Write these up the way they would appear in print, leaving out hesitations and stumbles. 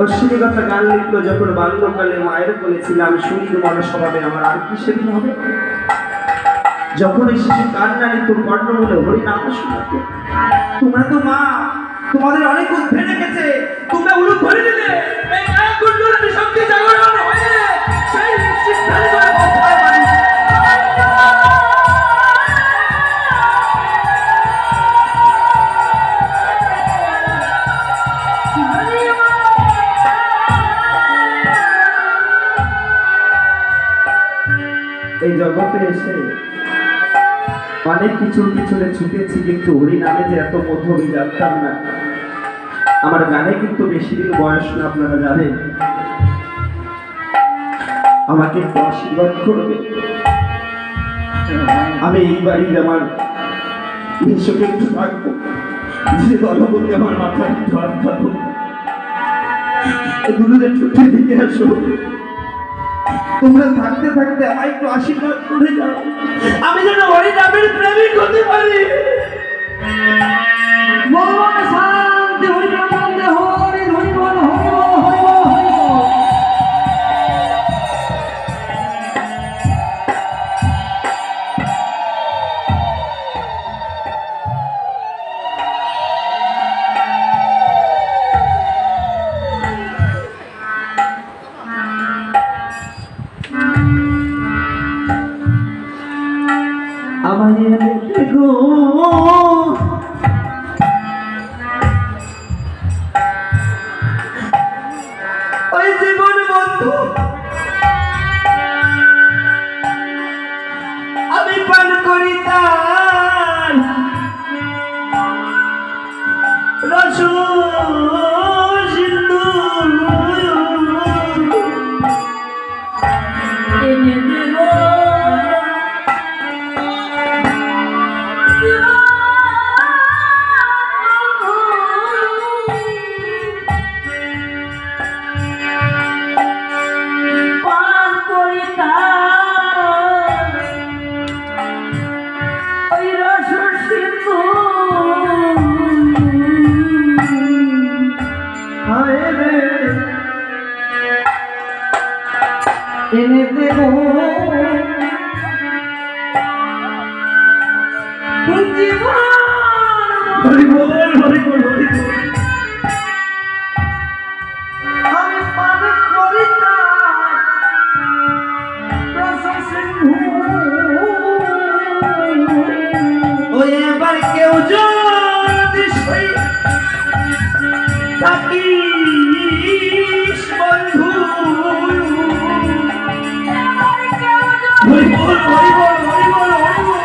অশ্বিনীকথা গান লিখলো যখন বাল্যকালে মায়ের বলেছিলাম শরীর মনে স্বভাবে আমার আর কি সেদিন হবে। যখন এই শিশু কান্না নিত কর্ণমূলে হরিনাম শোনাতো। তোমরা তো মা, তোমাদের অনেক উদ্ধে রেখেছে, তোমরা উলুক ধরে দিলে এই গায়ক কুণ্ডলী শক্তি জাগরণ হয়ে সেই সিদ্ধান্ত করে বসায় বাড়ি। এই জগতে এসে অনেক কিছুর পিছনে ছুটেছি, কিন্তু হরি নামে যে এত মধু আমি জানতাম না। আমার গানে কিন্তু বেশি দিন বয়স না, আপনারা জানেন। আমাকে একটু আশীর্বাদ করবে। আমি এই বাড়ির আমার বিশ্বকে একটু রাখবো, যে দলপতি আমার মাথায় একটু হাত খাবো। দুটোদের ছুটির দিকে আসো, তোমরা থাকতে থাকতে আমায় একটু আশীর্বাদ করে যাও, আমি যেন হরি নামের প্রেমিক হতে পারি। শান্তি হরি হরি হরি হরি বল হরি বল হরি বল হরি বল। আমায় গো ওই জীবন বন্ধু, আমি পান করি তার রস সিন্ধু। এনে দেব পান করি তার ওই রস সিন্ধু। হায় রে এনে দেব জীবন হরি বল হরি বল হরি বল। আমি পান করি তার রস সিন্ধু। ওই এবার কেউ যদি সই থাকিস বন্ধু, হরি বল হরি বল হরি বল হরি বল।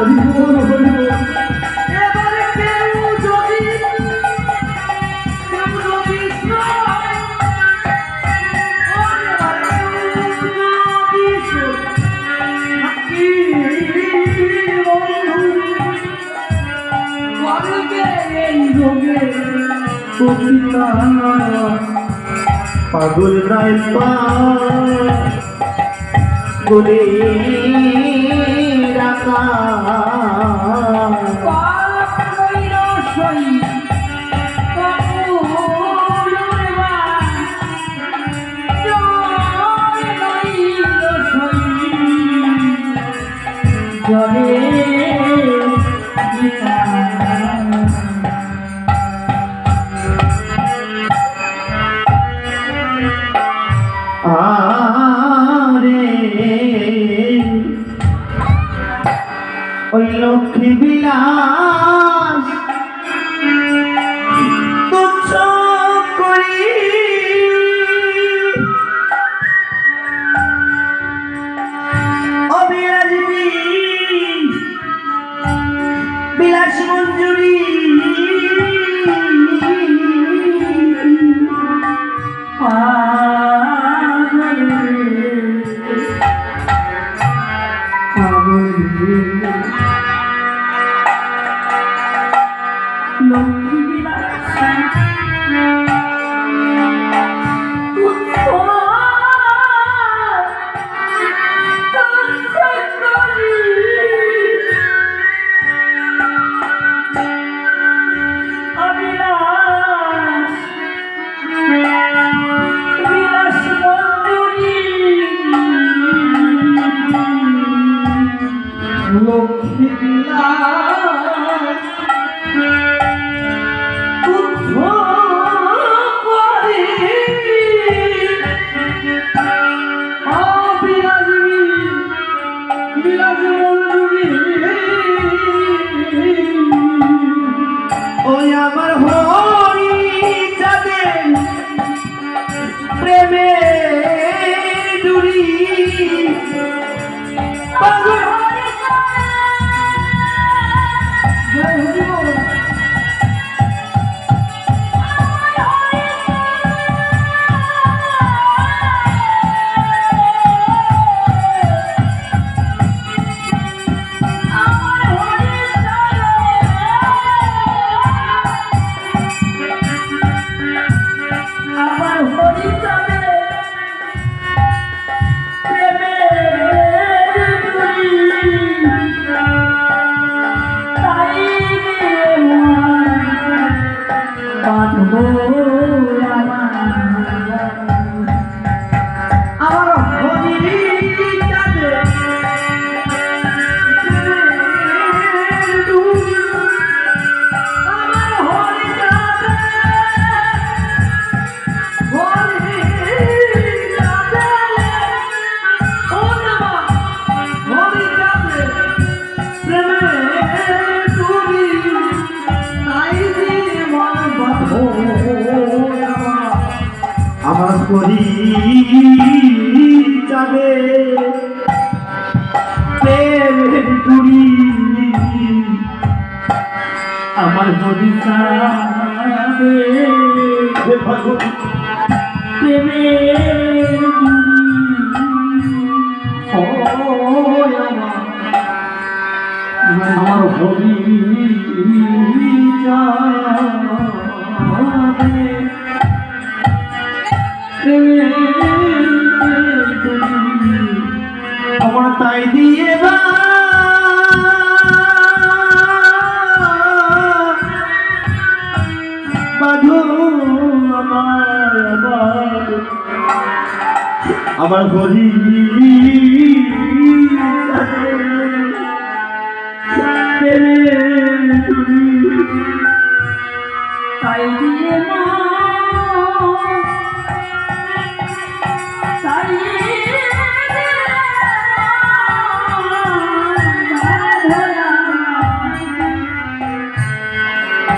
হরি বল হরি বল। পাগল রায় বলে রাখা আরে ওই লক্ষ্মী বিলাস তুচ্ছ করি অবিরাজবি বিলাস মঞ্জুরি লক্ষ্মী ওই আমার হরি চাঁদের প্রেমে ডুরি পাগল আমার হরি যাবে প্রেমের ডুরি আমার হরি যাবে প্রেমের আমার হরি যাবে আমার তাই দিয়ে বাঁধো আমার হরি তাই দিয়ে তাই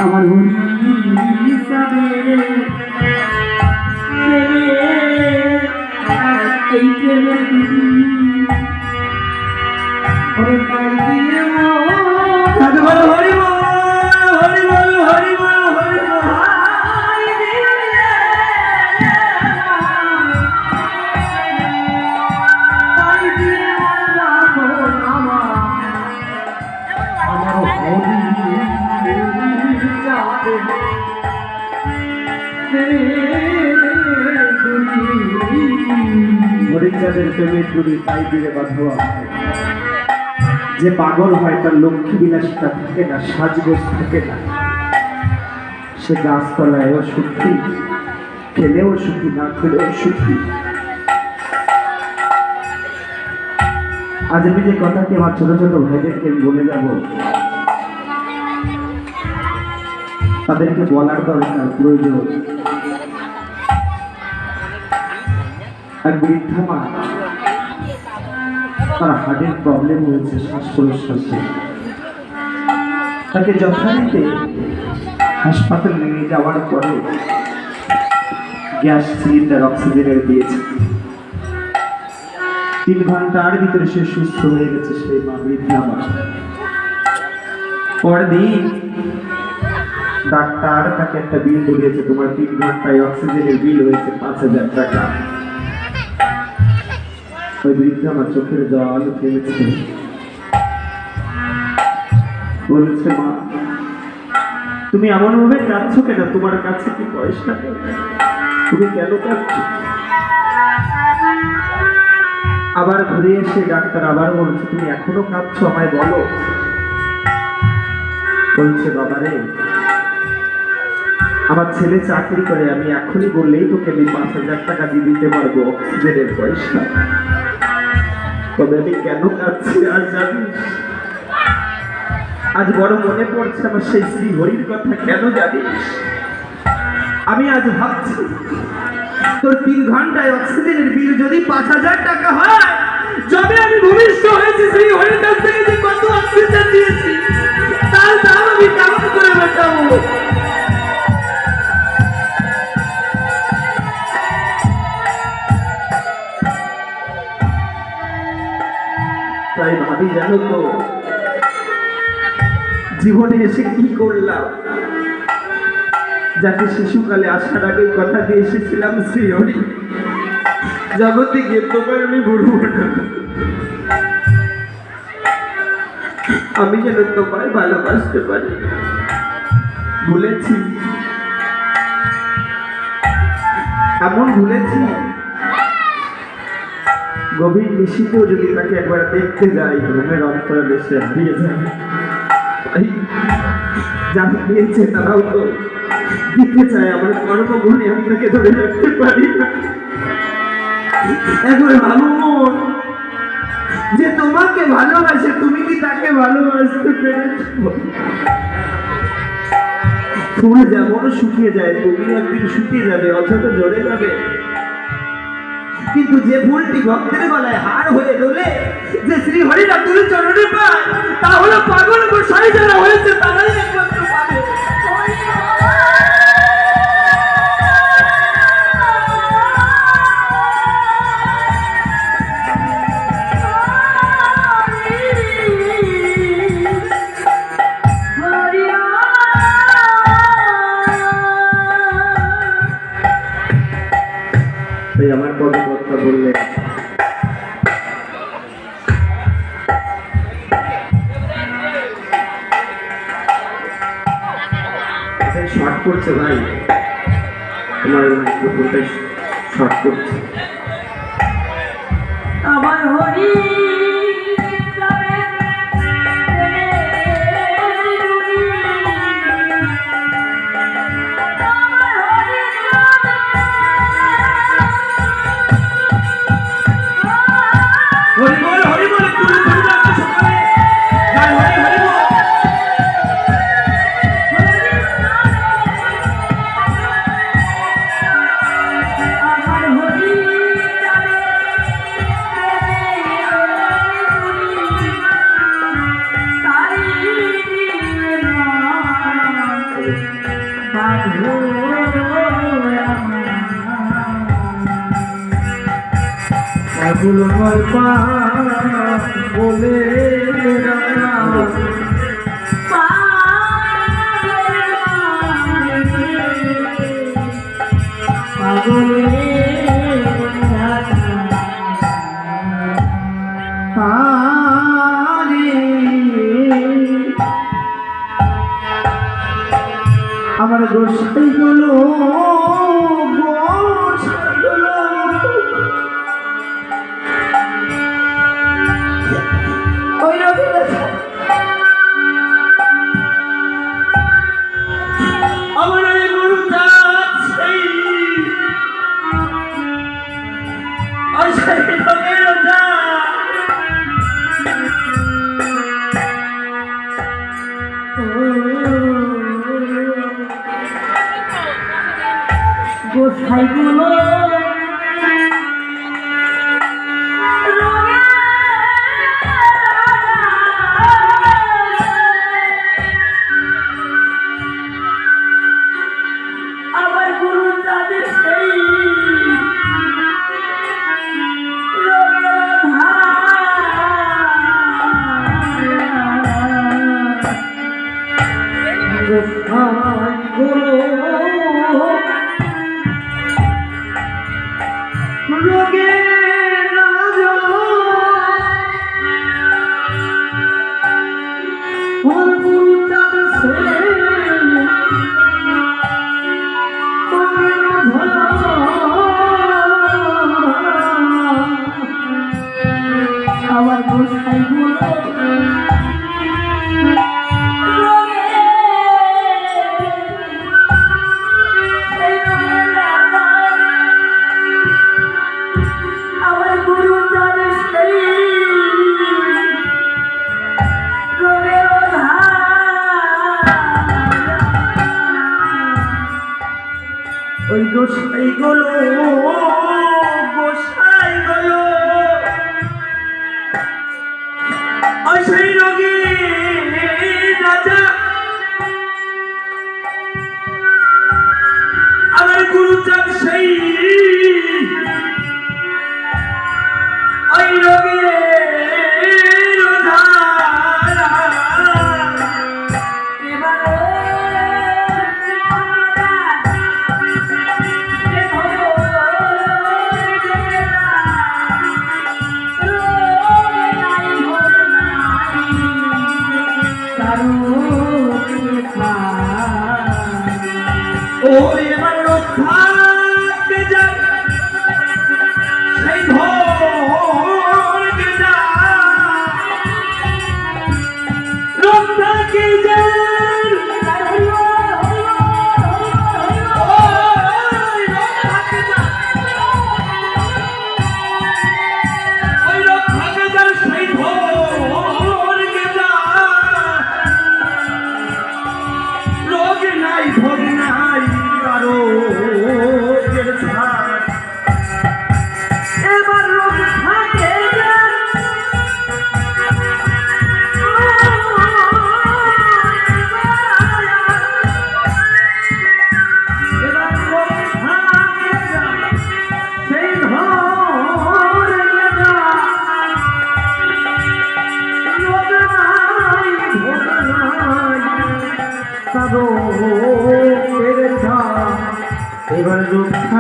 আমার হরি যাবে এই প্রেমের হরি হরি হরি বল হরি বল হরি বল হরিচাঁদের প্রেমের ডুরি তাই দিয়ে বাঁধো আমাকে। যে পাগল হয় তার লক্ষ্মী বিলাসিতা থাকে না, সাজগোজ থাকে না, সে গাছতলায়ও সুখী, খেলেও সুখী, না খেলেও সুখী। আজ আমি যে কথাটি আমার ছোট ছোট ভাইদেরকে আমি বলে যাব, তাদেরকে বলার দরকার প্রয়োজন। এক বৃদ্ধা মা, তার হার্টের প্রবলেম হয়েছে, শ্বাস প্রশ্বাসে। তাকে যথারীতি হাসপাতালে নিয়ে যাওয়ার পরে গ্যাস সিলিন্ডার অক্সিজেনের দিয়েছে। 3 ঘন্টার ভিতরে সে সুস্থ হয়ে গেছে। সেই মা, বৃদ্ধা মা, পরদিন ডাক্তার তাকে একটা বিল দিয়েছে, তোমার 3 ঘন্টায় অক্সিজেনের বিল হয়েছে 5000 টাকা। ওই বৃদ্ধা আমার চোখের জল ফেলেছে, বলেছে মা তুমি এমন ভাবে কাঁদছো কেন? তোমার কাছে কি পয়সা নেই? তুমি কেন কাঁদছো? আবার ঘুরে এসে ডাক্তার আবার বলছে, তুমি এখনো কাঁদছো, আমায় বলো। বলছে, বাবারে, আমার ছেলে চাকরি করে, আমি এখনই বললেই তোকে আমি 5,000 টাকা দিয়ে দিতে পারবো অক্সিজেনের পয়সা। তবে আমি কেন কাঁদছি আর জানিস? আজ বড় মনে পড়ছে আমার সেই শ্রী হরির কথা। কেন জানিস? আমি আজ ভাবছি, তোর 3 ঘন্টায় অক্সিজেনের বিল যদি 5,000 টাকা হয়, যবে আমি ভূমিষ্ঠ হয়েছি শ্রী হরির কাছ থেকে যে কত অক্সিজেন দিয়েছি, তার দাম আমি কেমন করে মেটাবো? তাই ভাবি, জানো তো জীবনে এসে কি করলাম? যাকে শিশুকালে আসার আগে কথা দিয়ে এসেছিলাম, শ্রী হরি, জগতে গিয়ে তোমার আমি বলবো না, আমি যেন তোমায় ভালোবাসতে পারি। ভুলেছি, এমন ভুলেছি, গভীর নিশীতেও যদি তাকে একবার দেখতে যাই, ঘুমের অন্তরে বেশি হারিয়ে যায়। যারা দিয়েছে তারাও তো দিতে চায়, আমার কর্মগুণে আমি তাকে ধরে রাখতে পারি না। একবার ভাবো মন, যে তোমাকে ভালোবাসে, তুমি কি তাকে ভালোবাসতে পেরেছো? ফুল যেমন শুকিয়ে যায়, তুমি একদিন শুকিয়ে যাবে, অথচ ঝরে যাবে। কিন্তু যে ফুলটি ভক্তের গলায় হার হয়ে দোলে, যে শ্রী হরিরা তুলে চরণে পায়, তা হলো পাগল গোসাই যারা হয়েছে, তারাই একমাত্র পাবে। তাই আমার কত কথা বললে শর্ট করছে ভাই, তোমার মাইক্রোফোনটা শর্ট করছে। আমার হরি হরি বল, হরি বল, তুমি সকালে গান হরি হরি বল। আমার হরি পাগল গল্পা বলে পাগলে আমার গোসাই গুলো আমার এই গুরু যাচ্ছে, আর সেই লোকের যা গোসাই গুলো আমার গুরু তাদের সেই গোসাই গুলো রোগে রাজা আমার গুরু তাদের সেই ওই গোসাই গলো ওই সেই রোগী রাজা আমার গুরুচাঁদ সেই ওই রোগী ওরে আমার রক্ষাকে যায় সেই ভোরকে যায় রক্ষাকে যায় ওই রক্ষাকে যায় সেই ভোরকে যায় রোগ নাই ভোগ নাই কারো এবার লোক থাকে সেই এবার রক্ষাকে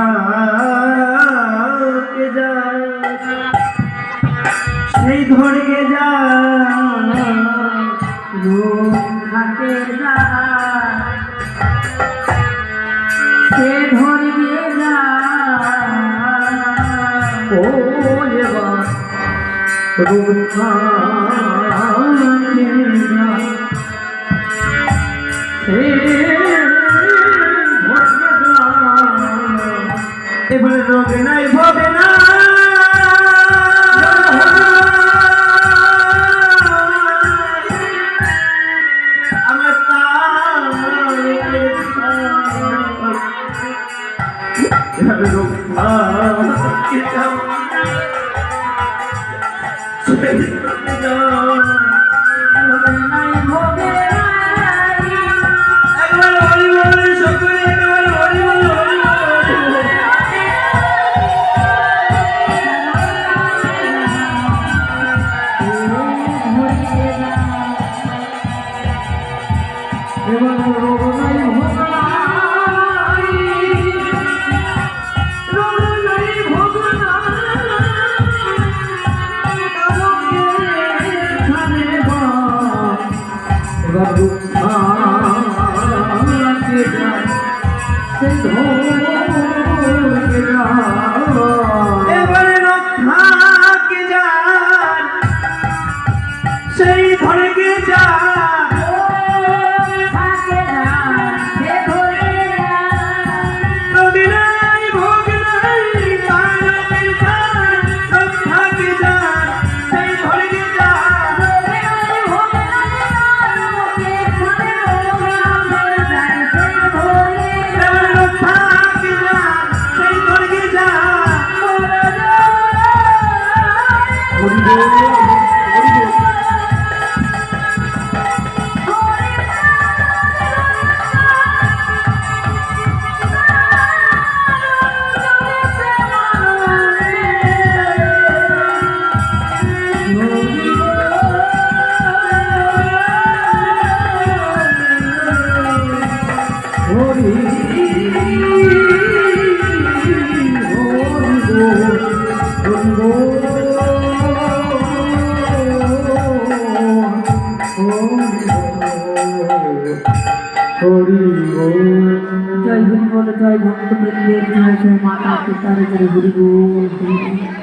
যায় সেই ধরকে যায় রক্ষাকে যায় সে ধরবে যায় ও এবার রক্ষাকে যায় এবার রোগ নাই ভবে না আমার একবার হরি বল সকলে একবার হরি বল এবারে রক্ষাকে যান সেই ধরকে যান রোগ নাই ভোগ নাই মানবের যান রক্ষাকে যান সেই ধরকে যান এবারে রক্ষাকে যান সেই ধরকে যান হরি বল হরি বল জয় হরি বল জয় ভক্ত বৃন্দের জয় জয় মাতা পিতার জয় হরি বল